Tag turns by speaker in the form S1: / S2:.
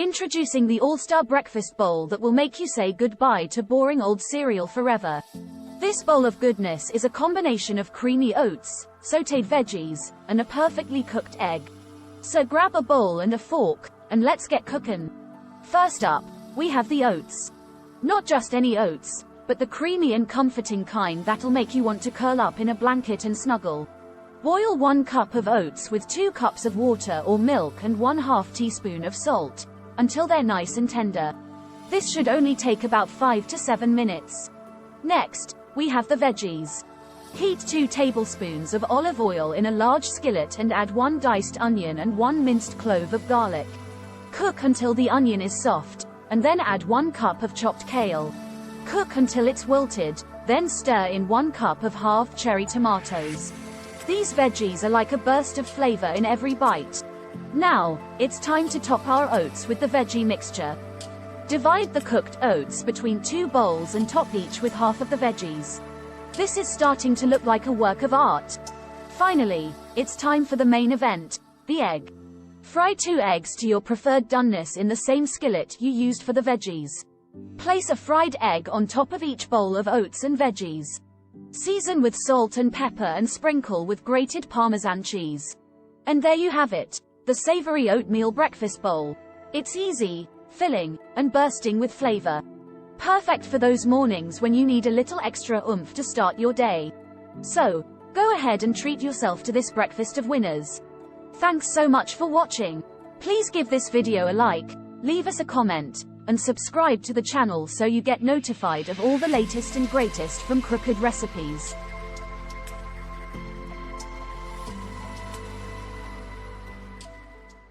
S1: Introducing the all-star breakfast bowl that will make you say goodbye to boring old cereal forever. This bowl of goodness is a combination of creamy oats, sautéed veggies, and a perfectly cooked egg. So grab a bowl and a fork, and let's get cooking. First up, we have the oats. Not just any oats, but the creamy and comforting kind that'll make you want to curl up in a blanket and snuggle. Boil 1 cup of oats with 2 cups of water or milk and 1/2 teaspoon of salt, until they're nice and tender. This should only take about 5 to 7 minutes. Next, we have the veggies. Heat 2 tablespoons of olive oil in a large skillet and add 1 diced onion and 1 minced clove of garlic. Cook until the onion is soft, and then add 1 cup of chopped kale. Cook until it's wilted, then stir in 1 cup of halved cherry tomatoes. These veggies are like a burst of flavor in every bite. Now, it's time to top our oats with the veggie mixture. Divide the cooked oats between 2 bowls and top each with half of the veggies. This is starting to look like a work of art. Finally, it's time for the main event, the egg. Fry 2 eggs to your preferred doneness in the same skillet you used for the veggies. Place a fried egg on top of each bowl of oats and veggies. Season with salt and pepper and sprinkle with grated Parmesan cheese. And there you have it, the Savory Oatmeal Breakfast Bowl. It's easy, filling, and bursting with flavor. Perfect for those mornings when you need a little extra oomph to start your day. So, go ahead and treat yourself to this breakfast of winners. Thanks so much for watching. Please give this video a like, leave us a comment, and subscribe to the channel so you get notified of all the latest and greatest from Crooked Recipes.